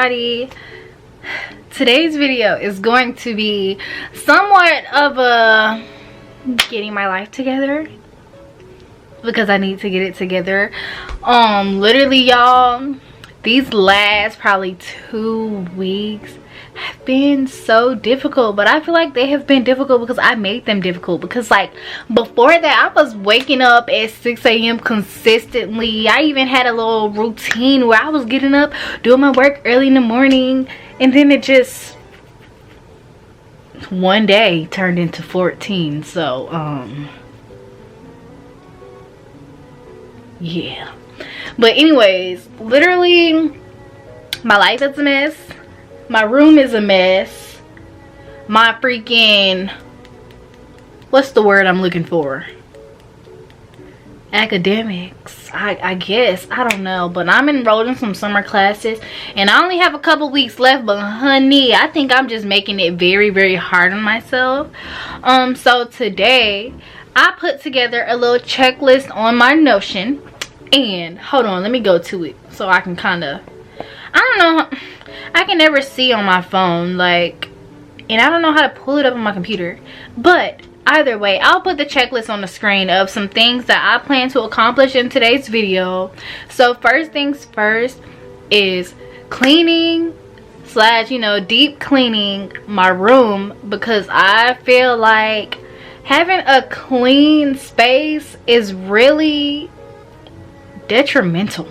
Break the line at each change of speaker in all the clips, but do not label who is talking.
everybody. Today's video is going to be somewhat of a getting my life together, because I need to get it together. Literally, y'all, these last probably 2 weeks have been so difficult, but I feel like they have been difficult because I made them difficult. Because like before that, I was waking up at 6 a.m. consistently. I even had a little routine where I was getting up, doing my work early in the morning, and then it just one day turned into 14. So yeah, but anyways, literally my life is a mess. My room is a mess. My freaking, what's the word I'm looking for? Academics, I guess. I don't know. But I'm enrolled in some summer classes. And I only have a couple weeks left. But honey, I think I'm just making it very, very hard on myself. So today, I put together a little checklist on my Notion. And, hold on, let me go to it. So I can kind of, I don't know. I can never see on my phone, like, and I don't know how to pull it up on my computer. But either way, I'll put the checklist on the screen of some things that I plan to accomplish in today's video. So first things first is cleaning slash, you know, deep cleaning my room, because I feel like having a clean space is really detrimental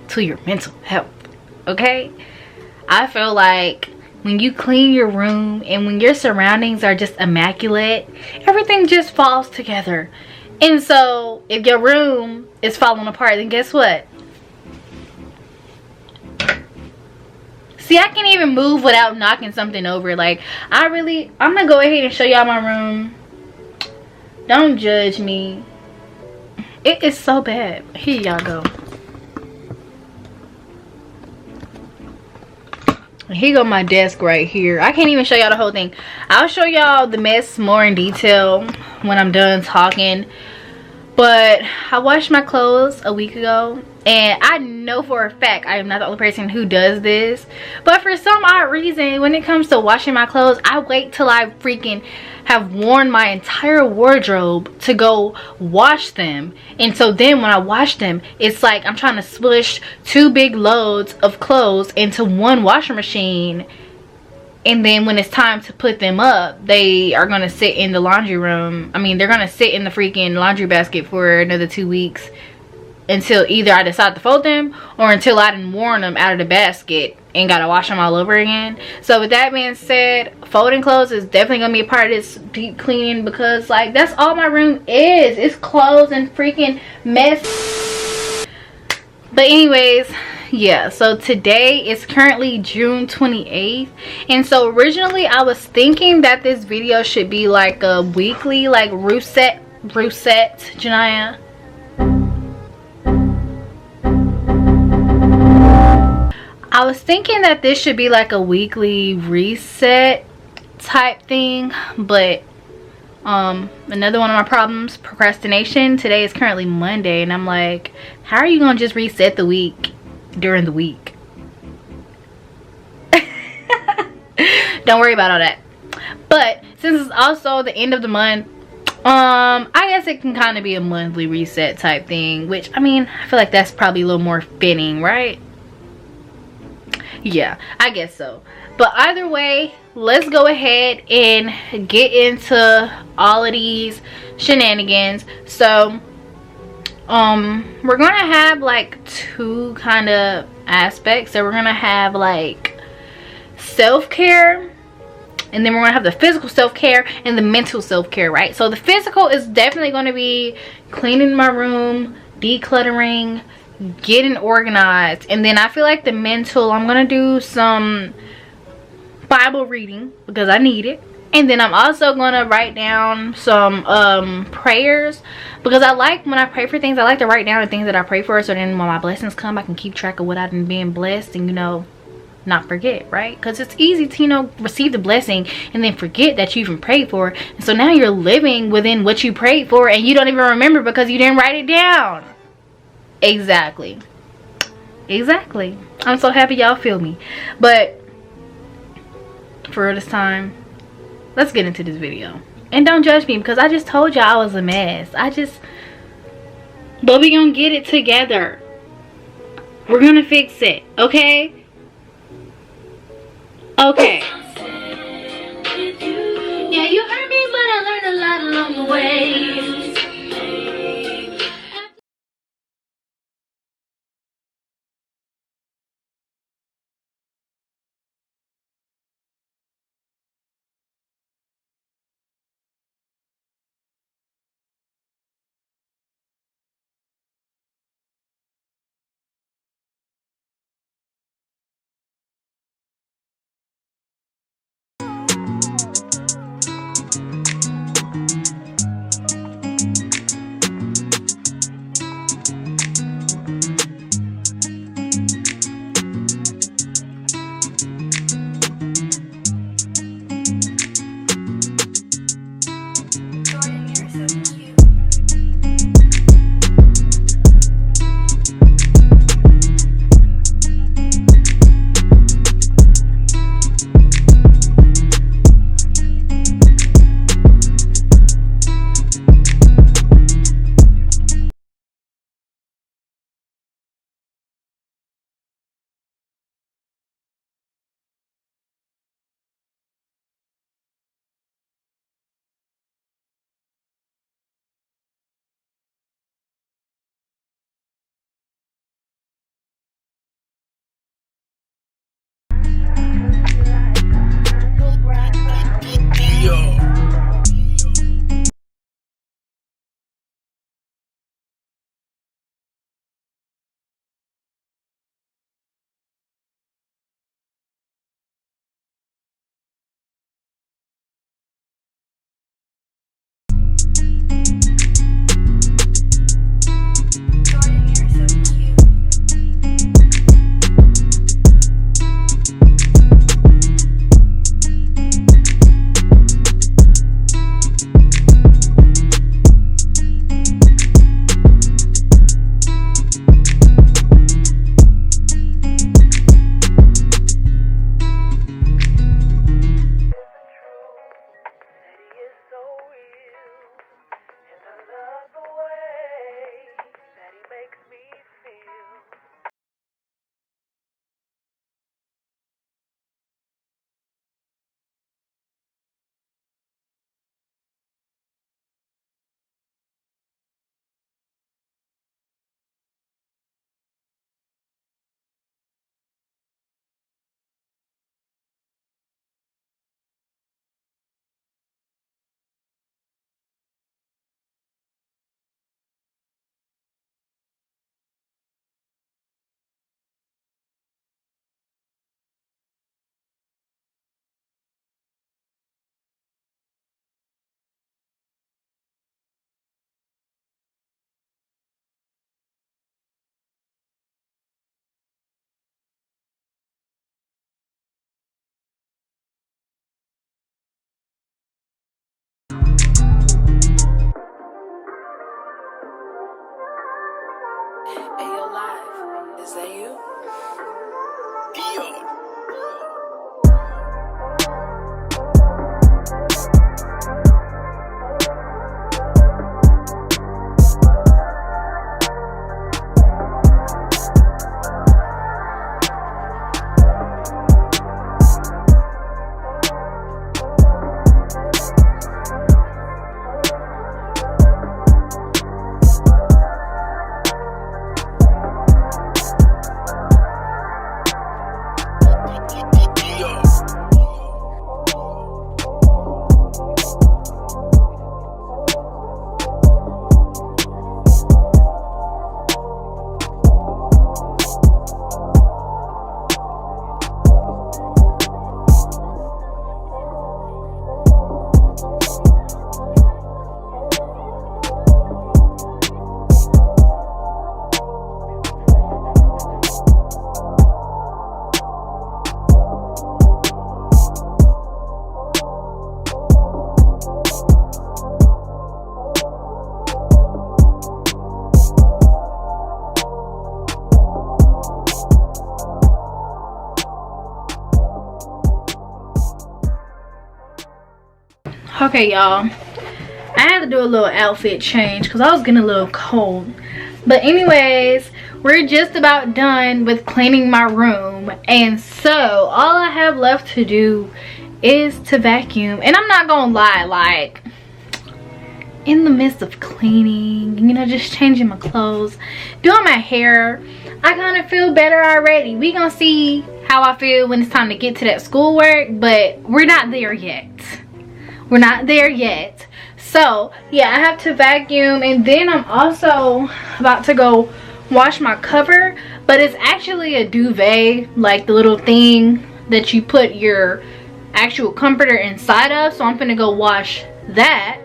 to your mental health. Okay, I feel like when you clean your room and when your surroundings are just immaculate, everything just falls together. And so if your room is falling apart, then guess what? See, I can't even move without knocking something over. Like, I'm gonna go ahead and show y'all my room. Don't judge me. It is so bad. Here y'all go. Here go my desk right here. I can't even show y'all the whole thing. I'll show y'all the mess more in detail when I'm done talking. But I washed my clothes a week ago, and I know for a fact I am not the only person who does this. But for some odd reason, when it comes to washing my clothes, I wait till I freaking have worn my entire wardrobe to go wash them. And so then when I wash them, it's like I'm trying to swish 2 big loads of clothes into one washing machine. And then when it's time to put them up, they are going to sit in the laundry room. I mean, they're going to sit in the freaking laundry basket for another 2 weeks. Until either I decide to fold them, or until I done worn them out of the basket and gotta wash them all over again. So with that being said, folding clothes is definitely gonna be a part of this deep cleaning, because like that's all my room is. It's clothes and freaking mess. But anyways, yeah, so today is currently June 28th, and so originally I was thinking that this video should be like a weekly, like reset Jania. I was thinking that this should be like a weekly reset type thing, but another one of my problems, procrastination. Today is currently Monday, and I'm like, how are you gonna just reset the week during the week? Don't worry about all that. But since it's also the end of the month, I guess it can kind of be a monthly reset type thing, which I mean, I feel like that's probably a little more fitting, right? Yeah, I guess so. But either way, let's go ahead and get into all of these shenanigans. So we're gonna have like 2 kind of aspects. So we're gonna have like self-care, and then we're gonna have the physical self-care and the mental self-care, right? So the physical is definitely gonna be cleaning my room, decluttering, getting organized. And then I feel like the mental, I'm gonna do some Bible reading because I need it. And then I'm also gonna write down some prayers, because I like, when I pray for things, I like to write down the things that I pray for, so then when my blessings come, I can keep track of what I've been being blessed, and you know, not forget, right? Because it's easy to, you know, receive the blessing and then forget that you even prayed for it. And so now you're living within what you prayed for, and you don't even remember because you didn't write it down. Exactly. Exactly. I'm so happy y'all feel me. But for this time, let's get into this video. And don't judge me because I just told y'all I was a mess. But we gonna get it together. We're gonna fix it, okay? Okay. Yeah, you hurt me, but I learned a lot along the way. Okay, y'all, I had to do a little outfit change because I was getting a little cold. But anyways, we're just about done with cleaning my room, and so all I have left to do is to vacuum. And I'm not gonna lie, like, in the midst of cleaning, you know, just changing my clothes, doing my hair, I kind of feel better already. We gonna see how I feel when it's time to get to that schoolwork, but we're not there yet. We're not there yet. So yeah, I have to vacuum, and then I'm also about to go wash my cover, but it's actually a duvet, like the little thing that you put your actual comforter inside of. So I'm gonna go wash that.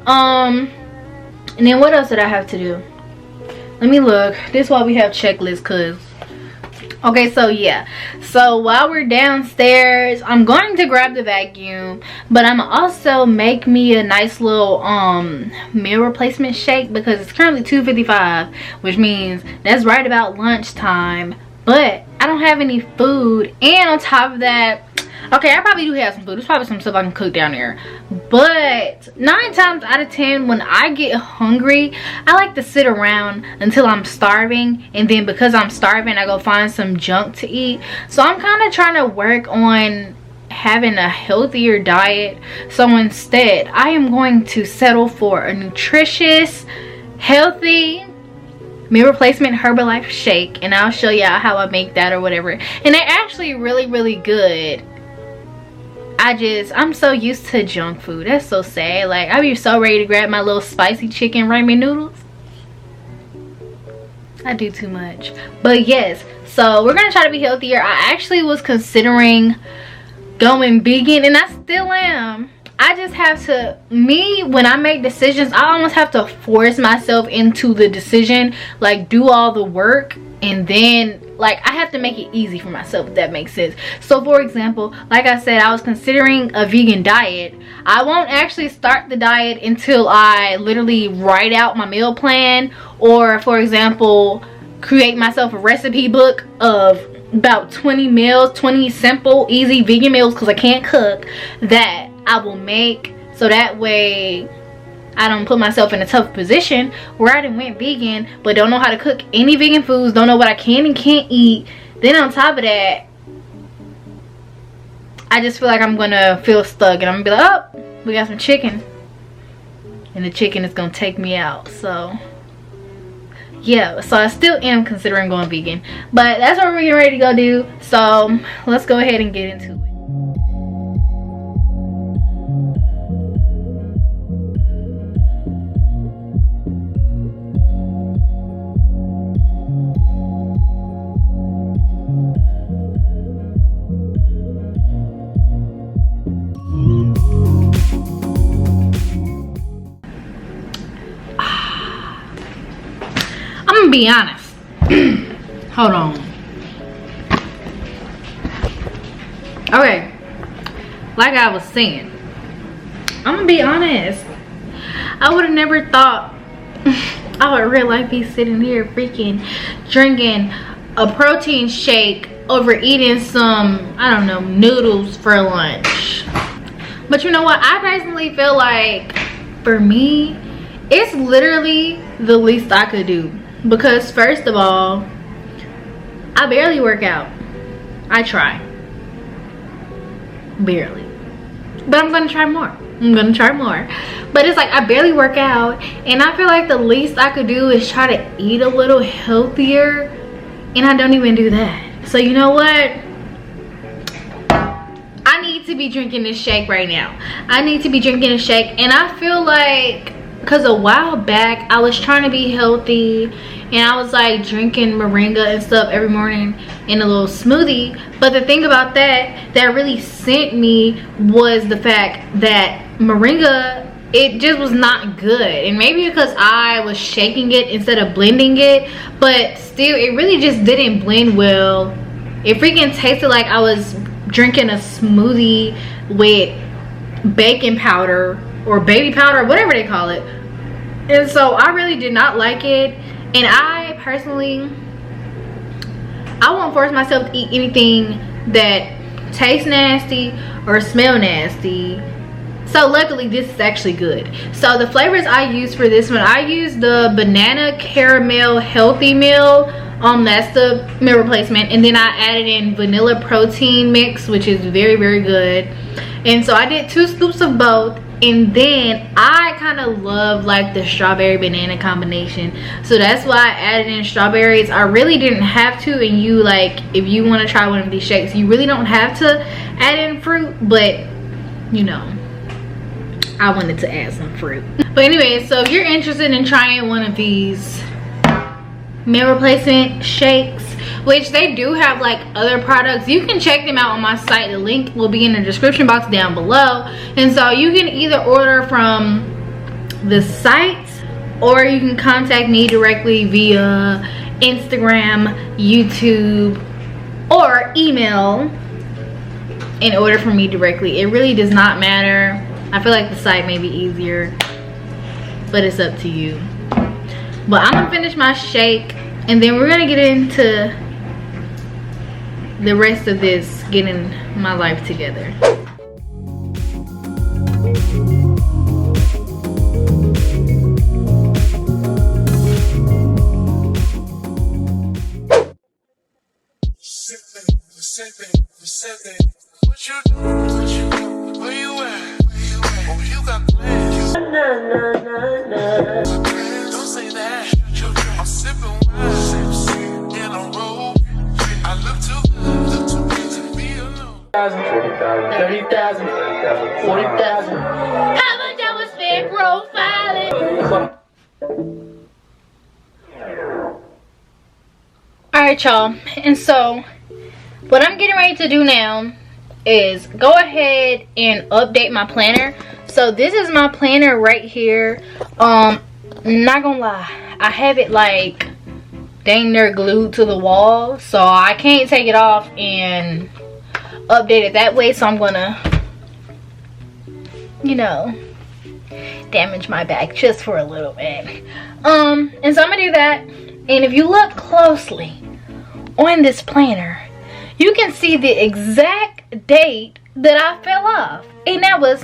And then what else did I have to do? Let me look. This is why we have checklists, cause okay, so yeah, so while we're downstairs, I'm going to grab the vacuum, but I'm also make me a nice little meal replacement shake, because it's currently 2:55, which means that's right about lunchtime, but I don't have any food. And on top of that, okay, I probably do have some food. There's probably some stuff I can cook down there, but 9 times out of 10 when I get hungry, I like to sit around until I'm starving, and then because I'm starving, I go find some junk to eat. So I'm kind of trying to work on having a healthier diet. So instead, I am going to settle for a nutritious, healthy meal replacement Herbalife shake, and I'll show y'all how I make that or whatever. And they're actually really good. I'm so used to junk food. That's so sad. Like, I be so ready to grab my little spicy chicken ramen noodles. I do too much. But yes, so we're gonna try to be healthier. I actually was considering going vegan, and I still am. I just have to, when I make decisions, I almost have to force myself into the decision, like do all the work, and then like I have to make it easy for myself, if that makes sense. So for example, like I said, I was considering a vegan diet. I won't actually start the diet until I literally write out my meal plan, or for example, create myself a recipe book of about 20 meals, 20 simple easy vegan meals, because I can't cook, that I will make, so that way I don't put myself in a tough position where I done went vegan but don't know how to cook any vegan foods, don't know what I can and can't eat. Then on top of that, I just feel like I'm gonna feel stuck, and I'm gonna be like, oh, we got some chicken, and the chicken is gonna take me out. So yeah, so I still am considering going vegan, but that's what we're getting ready to go do. So let's go ahead and get into it. I'm gonna be honest. Hold on. Okay, like I was saying, I'm gonna be honest. I would have never thought I would real life be sitting here freaking drinking a protein shake over eating some, I don't know, noodles for lunch. But you know what, I personally feel like for me, it's literally the least I could do. Because first of all, I barely work out. I try. Barely. But I'm gonna try more. I'm gonna try more. But it's like I barely work out, and I feel like the least I could do is try to eat a little healthier, and I don't even do that. So you know what? I need to be drinking this shake right now. I need to be drinking a shake, and I feel like, because a while back I was trying to be healthy, and I was like drinking moringa and stuff every morning in a little smoothie. But the thing about that really sent me was the fact that moringa, it just was not good. And maybe because I was shaking it instead of blending it, but still it really just didn't blend well. It freaking tasted like I was drinking a smoothie with baking powder or baby powder, whatever they call it. And so I really did not like it. And I personally, I won't force myself to eat anything that tastes nasty or smell nasty So luckily this is actually good. So the flavors I use for this one, I use the banana caramel healthy meal. That's the meal replacement, and then I added in vanilla protein mix, which is very, very good. And so I did 2 scoops of both, and then I kind of love like the strawberry banana combination, so that's why I added in strawberries. I really didn't have to, and you like, if you want to try one of these shakes, you really don't have to add in fruit, but you know, I wanted to add some fruit. But anyway, so if you're interested in trying one of these meal replacement shakes, which they do have like other products, you can check them out on my site. The link will be in the description box down below, and so you can either order from the site or you can contact me directly via Instagram, YouTube, or email and order from me directly. It really does not matter. I feel like the site may be easier, but it's up to you. But I'm gonna finish my shake, and then we're gonna get into the rest of this, getting my life together.
What you do? Where you at? Oh, you got plans. Don't say that. I'm sipping wine in a row. I look too good to be alone.
40,000, 30,000, 40,000.
How much I was spent profiling? Alright, y'all, and so what I'm getting ready to do now is go ahead and update my planner. So this is my planner right here. Not gonna lie, I have it like dang near glued to the wall, so I can't take it off and update it that way. So I'm gonna, you know, damage my back just for a little bit. And so I'm gonna do that. And if you look closely on this planner, you can see the exact date that I fell off, and that was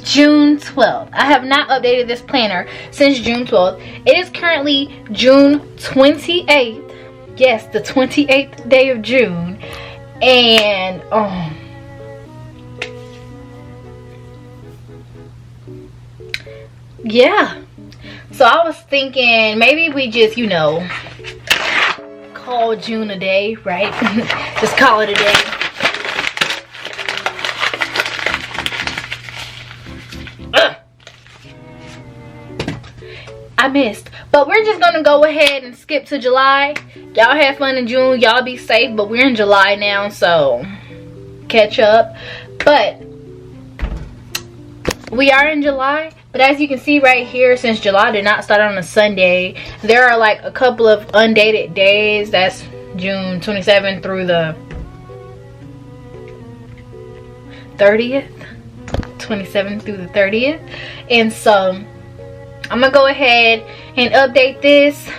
June 12th. I have not updated this planner since June 12th. It is currently June 28th. Yes, the 28th day of June. And yeah. So I was thinking maybe we just, you know, call June a day, right? Just call it a day. I missed, but we're just gonna go ahead and skip to July. Y'all have fun in June, y'all be safe, but we're in July now, so catch up. But we are in July, but as you can see right here, since July did not start on a Sunday, there are like a couple of undated days. That's June 27th through the 30th, 27th through the 30th. And so I'm gonna go ahead and update this,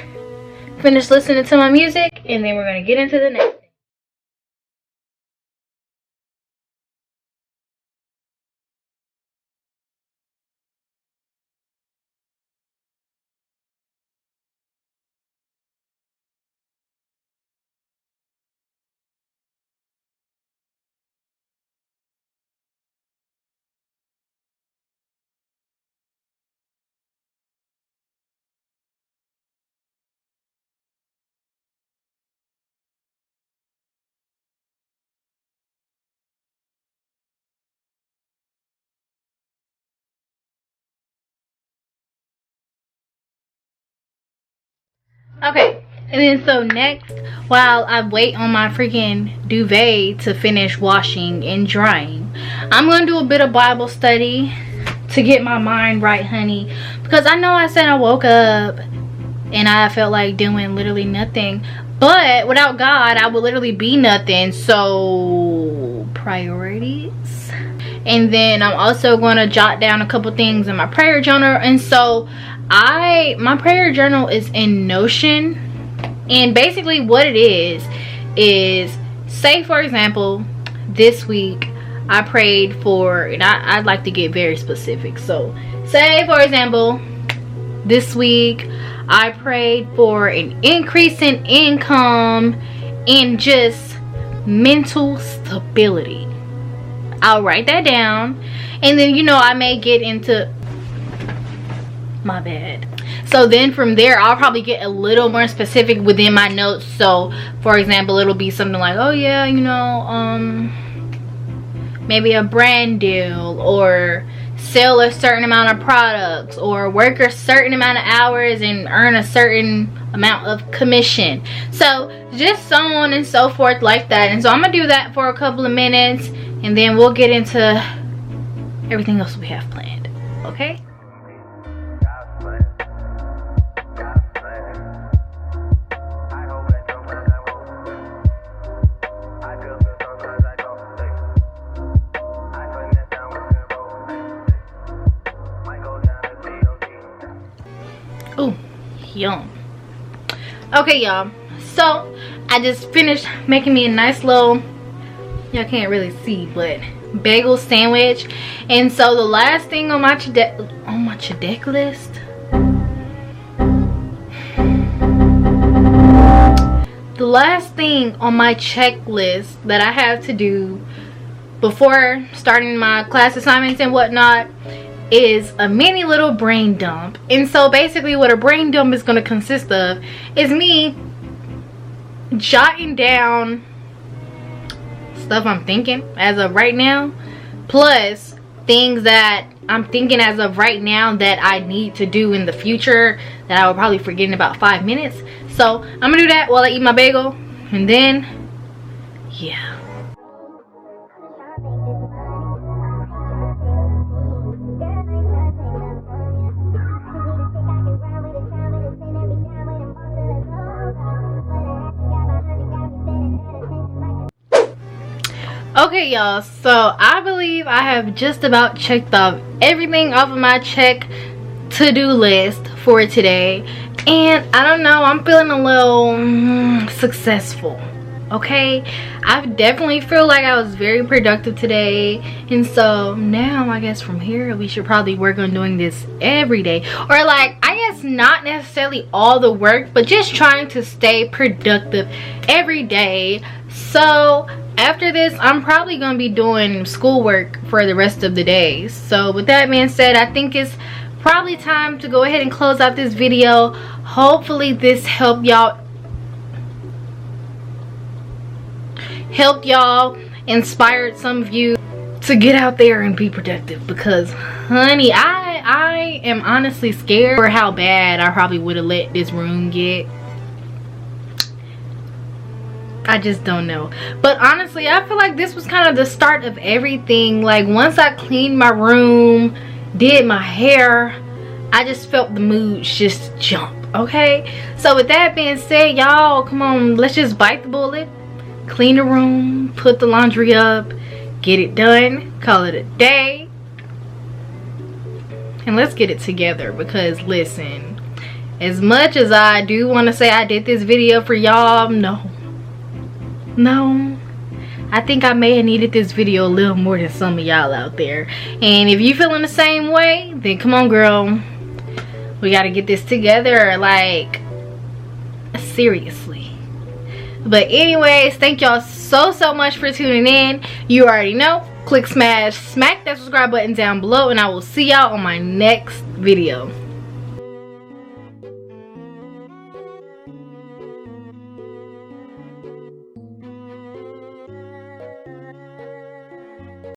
finish listening to my music, and then we're gonna get into the next. Okay, and then so next, while I wait on my freaking duvet to finish washing and drying, I'm gonna do a bit of Bible study to get my mind right, honey, because I know I said I woke up and I felt like doing literally nothing, but without God I would literally be nothing. So priorities. And then I'm also going to jot down a couple things in my prayer journal. And so my prayer journal is in Notion, and basically what it is say for example this week I prayed for, and I'd like to get very specific. So say for example, this week I prayed for an increase in income and just mental stability. I'll write that down, and then, you know, I may get into, my bad. So then from there, I'll probably get a little more specific within my notes. So for example, it'll be something like, oh yeah, you know, maybe a brand deal, or sell a certain amount of products, or work a certain amount of hours and earn a certain amount of commission. So just so on and so forth like that. And so I'm gonna do that for a couple of minutes, and then we'll get into everything else we have planned. Okay? Ooh, yum. Okay, y'all, so I just finished making me a nice little, y'all can't really see, but bagel sandwich. And so the last thing on my check list, the last thing on my checklist that I have to do before starting my class assignments and whatnot is a mini little brain dump. And so basically what a brain dump is going to consist of is me jotting down stuff I'm thinking as of right now, plus things that I'm thinking as of right now that I need to do in the future that I will probably forget in about 5 minutes. So I'm gonna do that while I eat my bagel, and then yeah. Okay, y'all, so I believe I have just about checked off everything off of my to-do list for today, and I don't know, I'm feeling a little successful. Okay, I definitely feel like I was very productive today, and so now I guess from here we should probably work on doing this every day, or like, I guess not necessarily all the work, but just trying to stay productive every day. So after this, I'm probably gonna be doing schoolwork for the rest of the day. So with that being said, I think it's probably time to go ahead and close out this video. Hopefully this helped y'all inspired some of you to get out there and be productive, because honey, I am honestly scared for how bad I probably would have let this room get. I just don't know. But honestly, I feel like this was kind of the start of everything. Like once I cleaned my room, did my hair, I just felt the mood just jump. Okay, so with that being said, y'all, come on, let's just bite the bullet, clean the room, put the laundry up, get it done, call it a day, and let's get it together. Because listen, as much as I do want to say I did this video for y'all, no, I think I may have needed this video a little more than some of y'all out there. And if you feeling the same way, then come on, girl, we got to get this together, like seriously. But anyways, thank y'all so much for tuning in. You already know, click, smack that subscribe button down below, and I will see y'all on my next video.